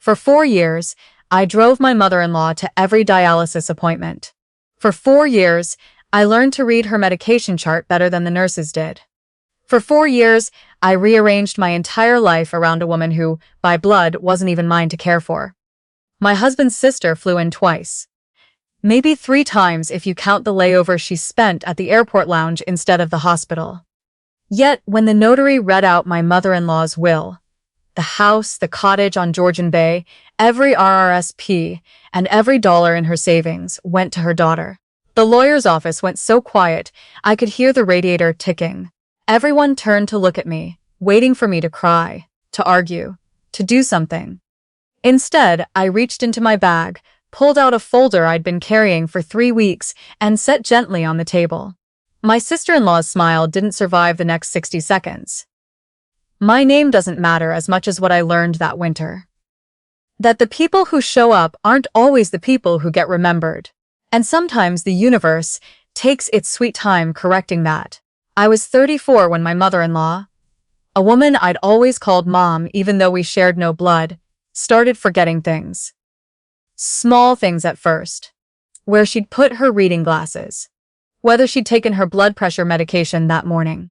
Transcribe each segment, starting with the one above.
For 4 years, I drove my mother-in-law to every dialysis appointment. For 4 years, I learned to read her medication chart better than the nurses did. For 4 years, I rearranged my entire life around a woman who, by blood, wasn't even mine to care for. My husband's sister flew in twice. Maybe 3 times if you count the layover she spent at the airport lounge instead of the hospital. Yet, when the notary read out my mother-in-law's will, the house, the cottage on Georgian Bay, every RRSP, and every dollar in her savings went to her daughter. The lawyer's office went so quiet, I could hear the radiator ticking. Everyone turned to look at me, waiting for me to cry, to argue, to do something. Instead, I reached into my bag, pulled out a folder I'd been carrying for 3 weeks, and set gently on the table. My sister-in-law's smile didn't survive the next 60 seconds. My name doesn't matter as much as what I learned that winter. That the people who show up aren't always the people who get remembered. And sometimes the universe takes its sweet time correcting that. I was 34 when my mother-in-law, a woman I'd always called Mom even though we shared no blood, started forgetting things. Small things at first. Where she'd put her reading glasses. Whether she'd taken her blood pressure medication that morning.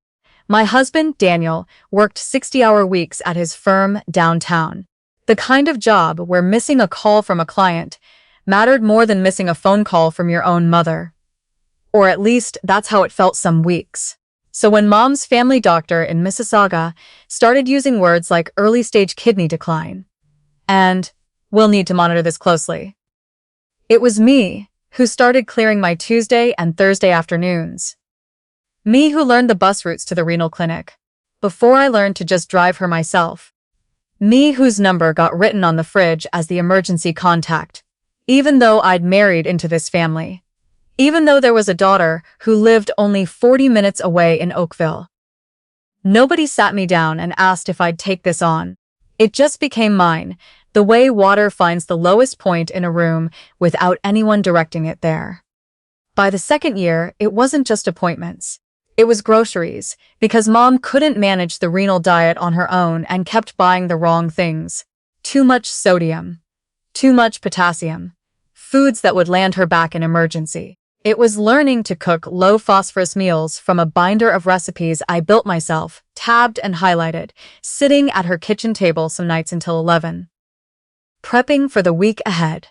My husband, Daniel, worked 60-hour weeks at his firm downtown. The kind of job where missing a call from a client mattered more than missing a phone call from your own mother. Or at least that's how it felt some weeks. So when Mom's family doctor in Mississauga started using words like early-stage kidney decline and we'll need to monitor this closely, it was me who started clearing my Tuesday and Thursday afternoons. Me who learned the bus routes to the renal clinic before I learned to just drive her myself. Me whose number got written on the fridge as the emergency contact, even though I'd married into this family. Even though there was a daughter who lived only 40 minutes away in Oakville. Nobody sat me down and asked if I'd take this on. It just became mine, the way water finds the lowest point in a room without anyone directing it there. By the second year, it wasn't just appointments. It was groceries, because Mom couldn't manage the renal diet on her own and kept buying the wrong things. Too much sodium. Too much potassium. Foods that would land her back in emergency. It was learning to cook low-phosphorus meals from a binder of recipes I built myself, tabbed and highlighted, sitting at her kitchen table some nights until 11. Prepping for the week ahead.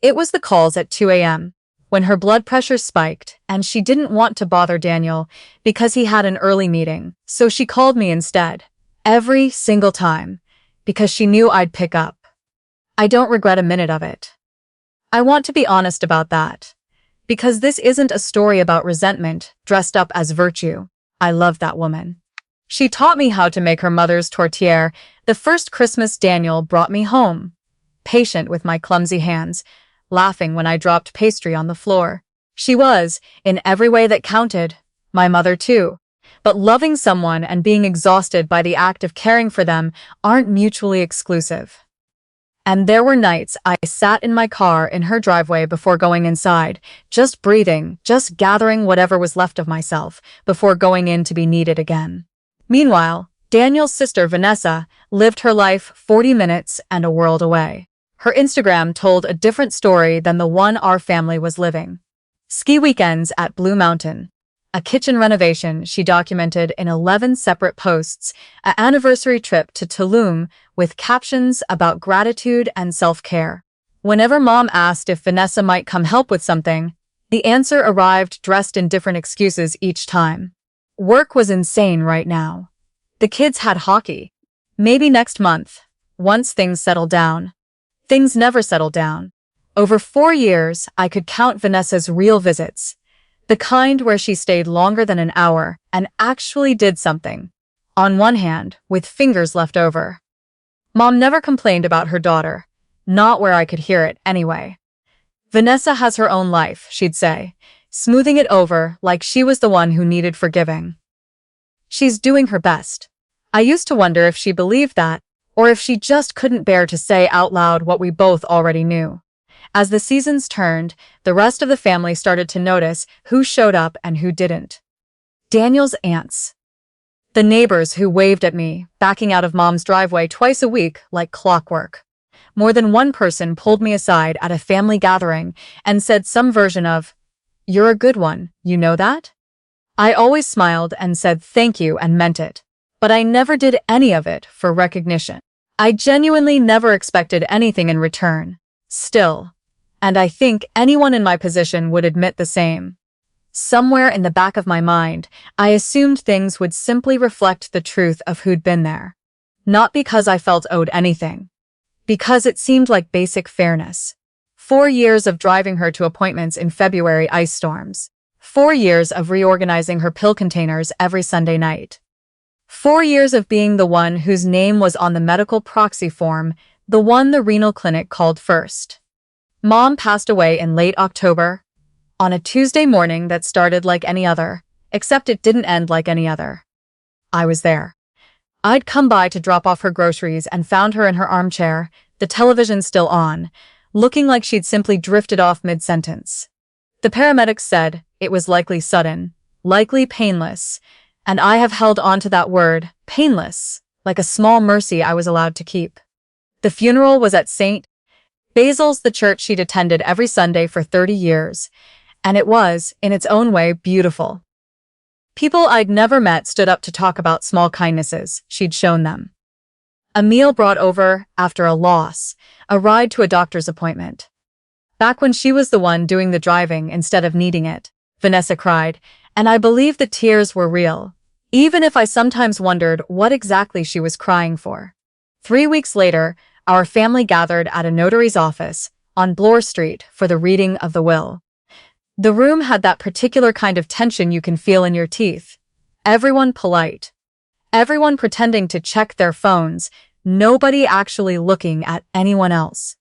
It was the calls at 2 a.m. when her blood pressure spiked and she didn't want to bother Daniel because he had an early meeting, so she called me instead. Every single time, because she knew I'd pick up. I don't regret a minute of it. I want to be honest about that. Because this isn't a story about resentment dressed up as virtue. I love that woman. She taught me how to make her mother's tortilla the first Christmas Daniel brought me home. Patient with my clumsy hands, laughing when I dropped pastry on the floor. She was, in every way that counted, my mother too. But loving someone and being exhausted by the act of caring for them aren't mutually exclusive. And there were nights I sat in my car in her driveway before going inside, just breathing, just gathering whatever was left of myself before going in to be needed again. Meanwhile, Daniel's sister Vanessa lived her life 40 minutes and a world away. Her Instagram told a different story than the one our family was living. Ski weekends at Blue Mountain. A kitchen renovation she documented in 11 separate posts, an anniversary trip to Tulum with captions about gratitude and self-care. Whenever Mom asked if Vanessa might come help with something, the answer arrived dressed in different excuses each time. Work was insane right now. The kids had hockey. Maybe next month, once things settled down. Things never settled down. Over 4 years, I could count Vanessa's real visits. The kind where she stayed longer than an hour and actually did something. On one hand, with fingers left over. Mom never complained about her daughter. Not where I could hear it, anyway. Vanessa has her own life, she'd say, smoothing it over like she was the one who needed forgiving. She's doing her best. I used to wonder if she believed that, or if she just couldn't bear to say out loud what we both already knew. As the seasons turned, the rest of the family started to notice who showed up and who didn't. Daniel's aunts. The neighbors who waved at me, backing out of Mom's driveway twice a week like clockwork. More than one person pulled me aside at a family gathering and said some version of, "You're a good one, you know that?" I always smiled and said thank you and meant it. But I never did any of it for recognition. I genuinely never expected anything in return. Still. And I think anyone in my position would admit the same. Somewhere in the back of my mind, I assumed things would simply reflect the truth of who'd been there. Not because I felt owed anything. Because it seemed like basic fairness. 4 years of driving her to appointments in February ice storms. 4 years of reorganizing her pill containers every Sunday night. 4 years of being the one whose name was on the medical proxy form, the one the renal clinic called first. Mom passed away in late October, on a Tuesday morning that started like any other, except it didn't end like any other. I was there. I'd come by to drop off her groceries and found her in her armchair, the television still on, looking like she'd simply drifted off mid-sentence. The paramedics said it was likely sudden, likely painless, and I have held on to that word, painless, like a small mercy I was allowed to keep. The funeral was at St. Basil's, the church she'd attended every Sunday for 30 years, and it was, in its own way, beautiful. People I'd never met stood up to talk about small kindnesses she'd shown them. A meal brought over after a loss, a ride to a doctor's appointment. Back when she was the one doing the driving instead of needing it, Vanessa cried, and I believe the tears were real, even if I sometimes wondered what exactly she was crying for. 3 weeks later, our family gathered at a notary's office on Bloor Street for the reading of the will. The room had that particular kind of tension you can feel in your teeth. Everyone polite. Everyone pretending to check their phones, nobody actually looking at anyone else.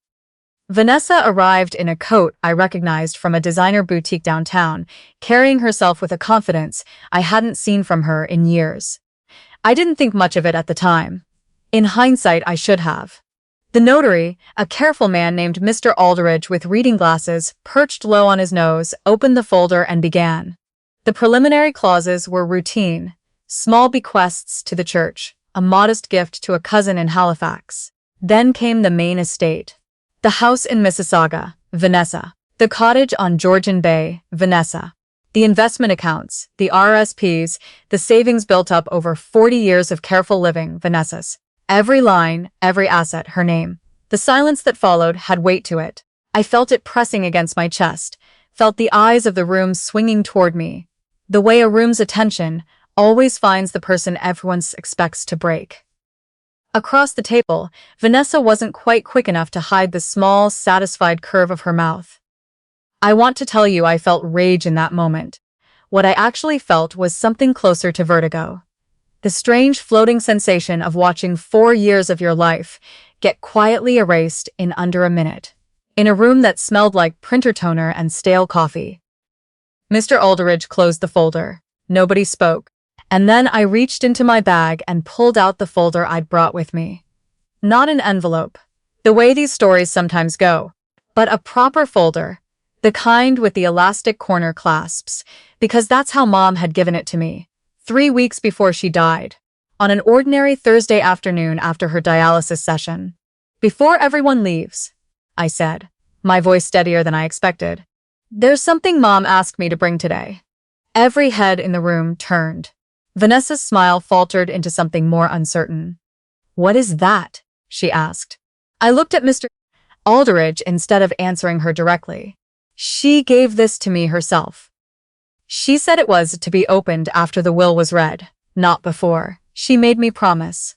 Vanessa arrived in a coat I recognized from a designer boutique downtown, carrying herself with a confidence I hadn't seen from her in years. I didn't think much of it at the time. In hindsight, I should have. The notary, a careful man named Mr. Aldridge with reading glasses perched low on his nose, opened the folder and began. The preliminary clauses were routine, small bequests to the church, a modest gift to a cousin in Halifax. Then came the main estate. The house in Mississauga, Vanessa. The cottage on Georgian Bay, Vanessa. The investment accounts, the RSPs, the savings built up over 40 years of careful living, Vanessa's. Every line, every asset, her name. The silence that followed had weight to it. I felt it pressing against my chest, felt the eyes of the room swinging toward me. The way a room's attention always finds the person everyone expects to break. Across the table, Vanessa wasn't quite quick enough to hide the small, satisfied curve of her mouth. I want to tell you I felt rage in that moment. What I actually felt was something closer to vertigo. The strange floating sensation of watching 4 years of your life get quietly erased in under a minute, in a room that smelled like printer toner and stale coffee. Mr. Aldridge closed the folder. Nobody spoke. And then I reached into my bag and pulled out the folder I'd brought with me. Not an envelope, the way these stories sometimes go, but a proper folder, the kind with the elastic corner clasps, because that's how Mom had given it to me, 3 weeks before she died, on an ordinary Thursday afternoon after her dialysis session. "Before everyone leaves," I said, my voice steadier than I expected, "there's something Mom asked me to bring today." Every head in the room turned. Vanessa's smile faltered into something more uncertain. "What is that?" she asked. I looked at Mr. Aldridge instead of answering her directly. "She gave this to me herself. She said it was to be opened after the will was read, not before. She made me promise."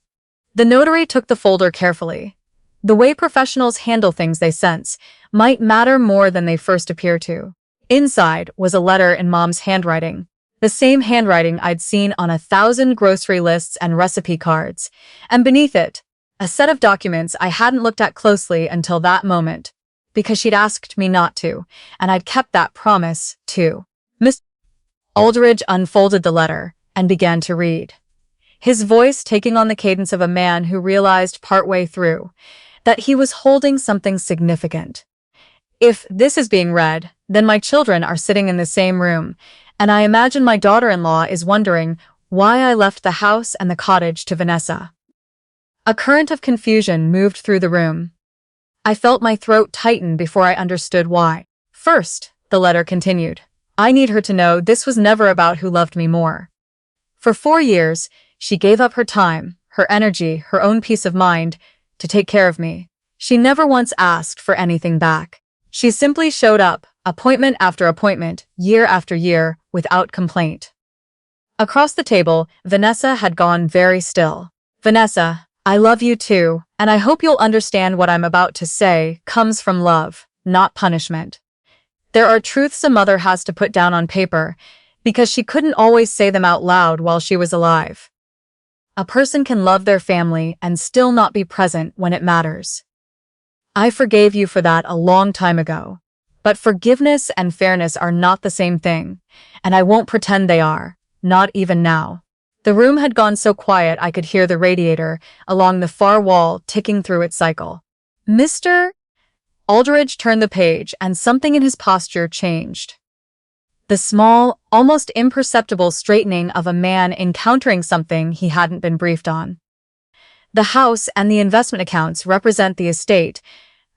The notary took the folder carefully. The way professionals handle things they sense might matter more than they first appear to. Inside was a letter in Mom's handwriting, the same handwriting I'd seen on 1,000 grocery lists and recipe cards, and beneath it, a set of documents I hadn't looked at closely until that moment, because she'd asked me not to, and I'd kept that promise, too. Mr. Aldridge unfolded the letter and began to read, his voice taking on the cadence of a man who realized partway through that he was holding something significant. "If this is being read, then my children are sitting in the same room, and I imagine my daughter-in-law is wondering why I left the house and the cottage to Vanessa." A current of confusion moved through the room. I felt my throat tighten before I understood why. First, the letter continued, I need her to know this was never about who loved me more. For 4 years, she gave up her time, her energy, her own peace of mind to take care of me. She never once asked for anything back. She simply showed up, appointment after appointment, year after year, without complaint. Across the table, Vanessa had gone very still. Vanessa, I love you too, and I hope you'll understand what I'm about to say comes from love, not punishment. There are truths a mother has to put down on paper, because she couldn't always say them out loud while she was alive. A person can love their family and still not be present when it matters. I forgave you for that a long time ago. But forgiveness and fairness are not the same thing, and I won't pretend they are, not even now. The room had gone so quiet I could hear the radiator along the far wall ticking through its cycle. Mr. Aldridge turned the page and something in his posture changed. The small, almost imperceptible straightening of a man encountering something he hadn't been briefed on. The house and the investment accounts represent the estate,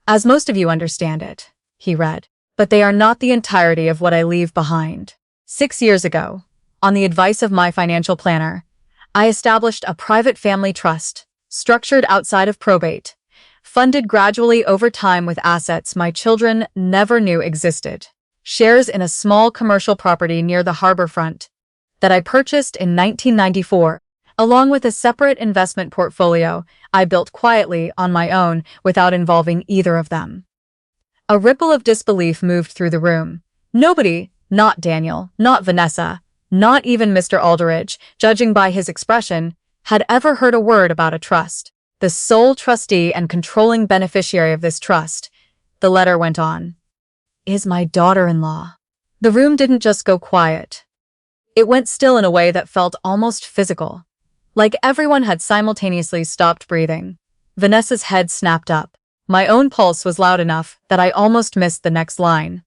as most of you understand it, he read. But they are not the entirety of what I leave behind. 6 years ago, on the advice of my financial planner, I established a private family trust, structured outside of probate, funded gradually over time with assets my children never knew existed. Shares in a small commercial property near the harbor front that I purchased in 1994, along with a separate investment portfolio I built quietly on my own without involving either of them. A ripple of disbelief moved through the room. Nobody, not Daniel, not Vanessa, not even Mr. Aldridge, judging by his expression, had ever heard a word about a trust. The sole trustee and controlling beneficiary of this trust, the letter went on, is my daughter-in-law. The room didn't just go quiet. It went still in a way that felt almost physical, like everyone had simultaneously stopped breathing. Vanessa's head snapped up. My own pulse was loud enough that I almost missed the next line.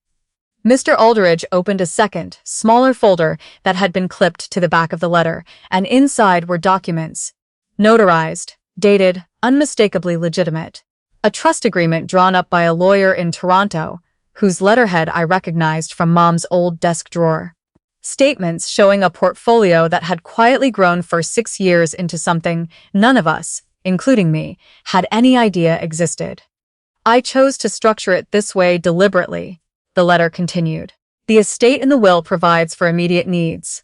Mr. Aldridge opened a second, smaller folder that had been clipped to the back of the letter, and inside were documents. Notarized, dated, unmistakably legitimate. A trust agreement drawn up by a lawyer in Toronto, whose letterhead I recognized from Mom's old desk drawer. Statements showing a portfolio that had quietly grown for 6 years into something none of us, including me, had any idea existed. I chose to structure it this way deliberately, the letter continued. The estate in the will provides for immediate needs.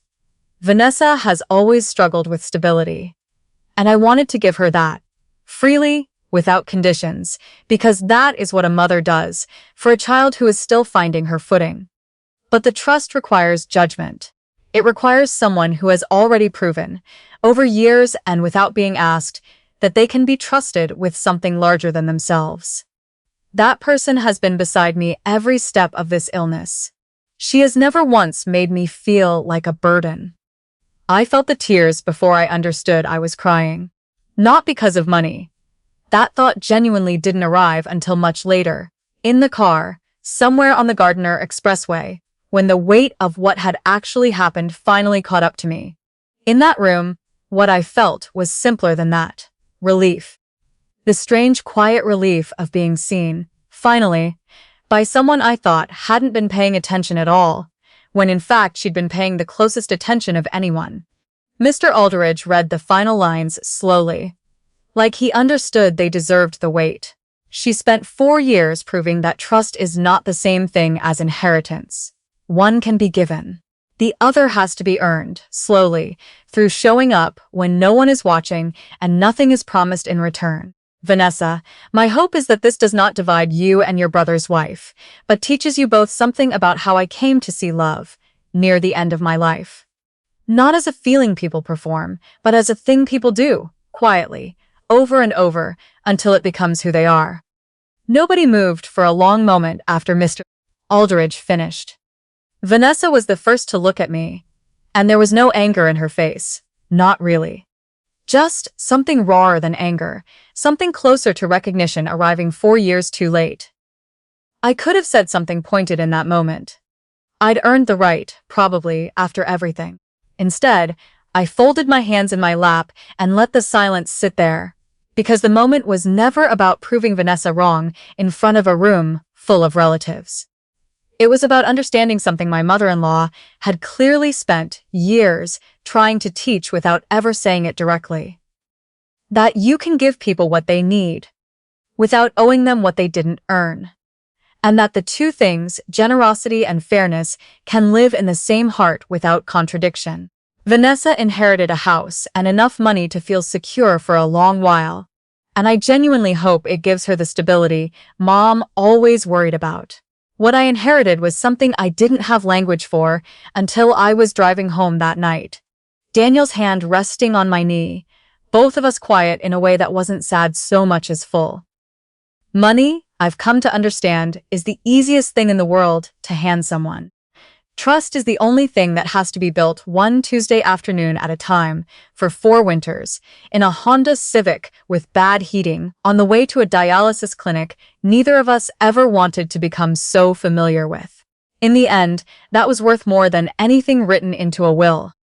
Vanessa has always struggled with stability, and I wanted to give her that, freely, without conditions, because that is what a mother does for a child who is still finding her footing. But the trust requires judgment. It requires someone who has already proven, over years and without being asked, that they can be trusted with something larger than themselves. That person has been beside me every step of this illness. She has never once made me feel like a burden. I felt the tears before I understood I was crying. Not because of money. That thought genuinely didn't arrive until much later, in the car, somewhere on the Gardiner Expressway, when the weight of what had actually happened finally caught up to me. In that room, what I felt was simpler than that. Relief. The strange, quiet relief of being seen, finally, by someone I thought hadn't been paying attention at all, when in fact she'd been paying the closest attention of anyone. Mr. Aldridge read the final lines slowly, like he understood they deserved the weight. She spent 4 years proving that trust is not the same thing as inheritance. One can be given. The other has to be earned, slowly, through showing up when no one is watching and nothing is promised in return. Vanessa, my hope is that this does not divide you and your brother's wife, but teaches you both something about how I came to see love, near the end of my life. Not as a feeling people perform, but as a thing people do, quietly, over and over, until it becomes who they are. Nobody moved for a long moment after Mr. Aldridge finished. Vanessa was the first to look at me, and there was no anger in her face, not really. Just something rawer than anger, something closer to recognition arriving 4 years too late. I could have said something pointed in that moment. I'd earned the right, probably, after everything. Instead, I folded my hands in my lap and let the silence sit there, Because the moment was never about proving Vanessa wrong in front of a room full of relatives. It was about understanding something my mother-in-law had clearly spent years trying to teach without ever saying it directly. That you can give people what they need, without owing them what they didn't earn. And that the two things, generosity and fairness, can live in the same heart without contradiction. Vanessa inherited a house and enough money to feel secure for a long while, and I genuinely hope it gives her the stability Mom always worried about. What I inherited was something I didn't have language for until I was driving home that night. Daniel's hand resting on my knee, both of us quiet in a way that wasn't sad so much as full. Money, I've come to understand, is the easiest thing in the world to hand someone. Trust is the only thing that has to be built one Tuesday afternoon at a time for 4 winters, in a Honda Civic with bad heating, on the way to a dialysis clinic neither of us ever wanted to become so familiar with. In the end, that was worth more than anything written into a will.